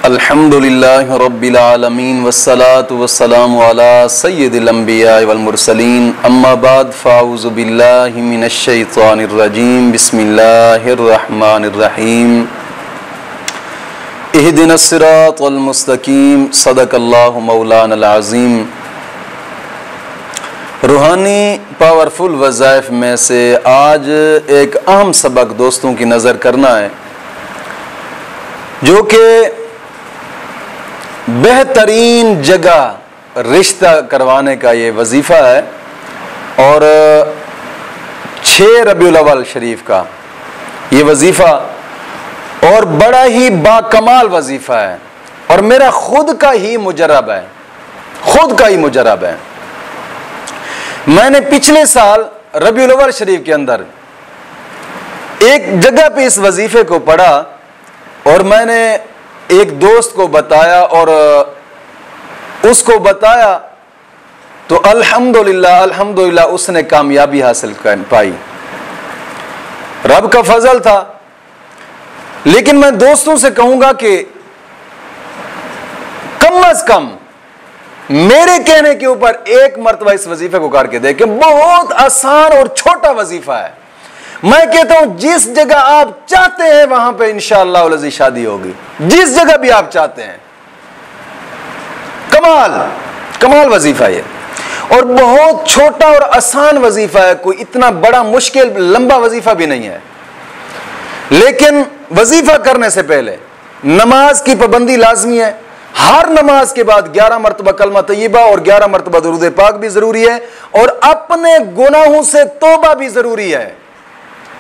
अल्हम्दुलिल्लाहि रब्बिल आलमीन वस्सलातु वस्सलामु अला सय्यिदिल अंबिया वल मुरसलीन अम्मा बाद फ़ाऊज़ु बिल्लाहि मिनश शैतानिर रजीम बिस्मिल्लाहिर रहमानिर रहीम इहदिनस सिरातल मुस्तकीम सदक़ल्लाहु मौलानल अज़ीम। रूहानी पावरफुल वज़ाइफ में से आज एक अहम सबक दोस्तों की नज़र करना है, जो कि बेहतरीन जगह रिश्ता करवाने का ये वजीफ़ा है और 6 रबीउल अव्वल शरीफ का ये वजीफ़ा और बड़ा ही बाकमाल वजीफ़ा है और मेरा खुद का ही मुजरब है। मैंने पिछले साल रबीउल अव्वल शरीफ के अंदर एक जगह पे इस वजीफ़े को पढ़ा और मैंने एक दोस्त को बताया और उसको बताया तो अल्हम्दुलिल्लाह उसने कामयाबी हासिल कर पाई। रब का फजल था। लेकिन मैं दोस्तों से कहूंगा कि कम अज कम मेरे कहने के ऊपर एक मर्तबा इस वजीफे को करके देखें। बहुत आसान और छोटा वजीफा है। मैं कहता हूं जिस जगह आप चाहते हैं वहां पे इंशाअल्लाह वल अज़ीज़ शादी होगी, जिस जगह भी आप चाहते हैं। कमाल वजीफा है और बहुत छोटा और आसान वजीफा है। कोई इतना बड़ा मुश्किल लंबा वजीफा भी नहीं है। लेकिन वजीफा करने से पहले नमाज की पाबंदी लाजमी है। हर नमाज के बाद 11 मरतबा कलमा तय्यबा और 11 मरतबा दुरूद पाक भी जरूरी है और अपने गुनाहों से तौबा भी जरूरी है।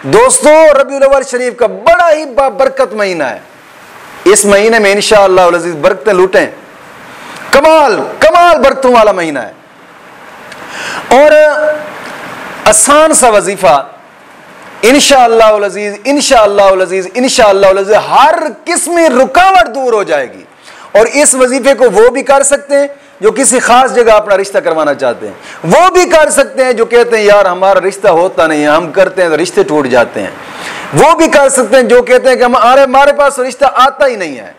दोस्तों, रबीउल अव्वल शरीफ का बड़ा ही बरकत महीना है। इस महीने में इंशाअल्लाह वल अज़ीज़ बरकतें लूटें। कमाल बरकतों वाला महीना है और आसान सा वजीफा इंशाअल्लाह वल अज़ीज़ हर किस्म रुकावट दूर हो जाएगी। और इस वजीफे को वो भी कर सकते हैं जो किसी खास जगह अपना रिश्ता करवाना चाहते हैं, वो भी कर सकते हैं जो कहते हैं यार हमारा रिश्ता होता नहीं है, हम करते हैं तो रिश्ते टूट जाते हैं, वो भी कर सकते हैं जो कहते हैं कि हमारे पास रिश्ता आता ही नहीं है।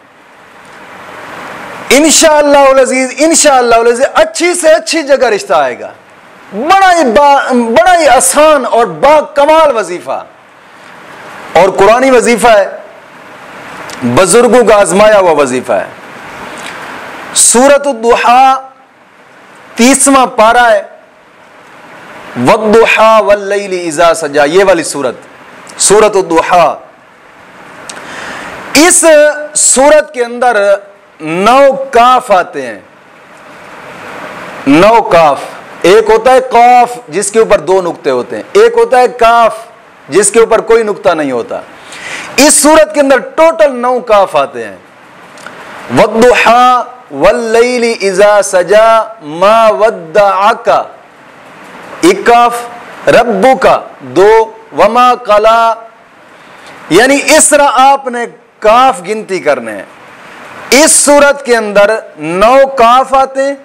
इंशाअल्लाह वल अज़ीज़ अच्छी से अच्छी जगह रिश्ता आएगा। बड़ा ही आसान और बाकमाल वजीफा और कुरानी वजीफा है, बुजुर्गों का आजमाया हुआ वजीफा है। सूरत दुहा 30वां पारा है। वद्दुहा वल्लैलि इज़ा सजा, ये वाली सूरत दुहा। इस सूरत के अंदर 9 काफ आते हैं। 9 काफ। एक होता है काफ जिसके ऊपर 2 नुक्ते होते हैं, एक होता है काफ जिसके ऊपर कोई नुक्ता नहीं होता। इस सूरत के अंदर टोटल 9 काफ आते हैं। वद्दुहा वल्लैलि इज़ा सजा मा वद्दअका 1 काफ, रब्बुका 2, वमा कला, यानी इस तरह आपने काफ गिनती करने हैं। इस सूरत के अंदर 9 काफ आते हैं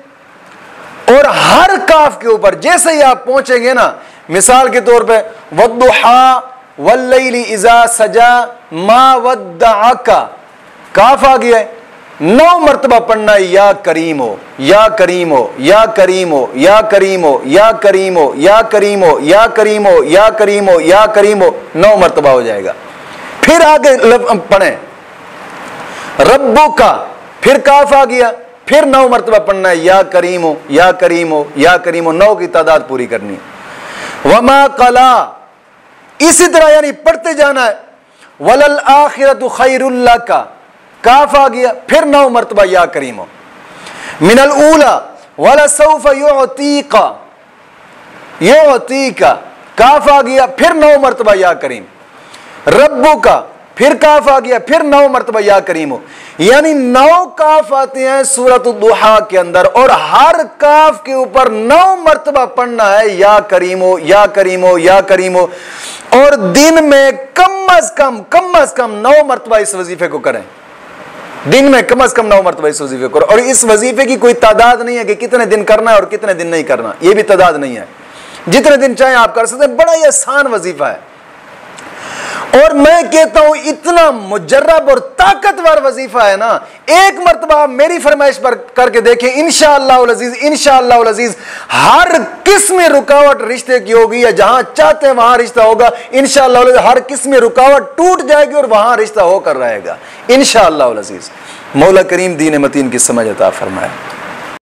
और हर काफ के ऊपर जैसे ही आप पहुंचेंगे ना, मिसाल के तौर पे वद्दुहा वल्लैलि इज़ा सजा मा वद्दअका, काफ आ गया है। 9 मरतबा पढ़ना है या करीम हो, या करीम हो, या करीम हो, या करीम हो, या करीम हो, या करीम हो, या करीम हो, या करीम हो, या करीम हो, 9 मरतबा हो जाएगा। फिर आगे पढ़े रब्बु का, फिर काफ आ गया, फिर 9 मरतबा पढ़ना है या करीम हो, या करीम हो, या करीम हो, 9 की तादाद पूरी करनी है। वमा कला, इसी तरह यानी पढ़ते जाना है। वलल आखिरतु खैरुल लका, काफ आ गया, फिर 9 मरतबा या करीम हो। मिनल ऊला वलसौफ युअतीका, काफ आ गया, फिर 9 मरतबा या करीम। रब्बु का, फिर काफ आ गया, फिर 9 मरतबा या करीम हो। यानी 9 काफ आते हैं सूरत दुहा के अंदर और हर काफ के ऊपर 9 मरतबा पढ़ना है या करीम हो, या करीम हो, या करीम हो। और दिन में कम अज कम 9 मरतबा इस वजीफे को करें। दिन में कम अज कम 9 मरतबा इस वजीफे करो। और इस वजीफे की कोई तादाद नहीं है कि कितने दिन करना है और कितने दिन नहीं करना, यह भी तादाद नहीं है। जितने दिन चाहे आप कर सकते हैं। बड़ा ही आसान वजीफा है और मैं कहता हूं इतना मुजर्रब और ताकतवर वजीफा है ना, एक मर्तबा मेरी फरमाइश पर करके देखें, इंशाअल्लाह अज़ीज, इंशाअल्लाह अज़ीज, हर किस्म में रुकावट रिश्ते की होगी, या जहां चाहते हैं वहां रिश्ता होगा इंशाअल्लाह। हर किस्म में रुकावट टूट जाएगी और वहां रिश्ता होकर रहेगा इंशाअल्लाह अज़ीज। मौला करीम दीन मतीन की समझ अता फरमाए।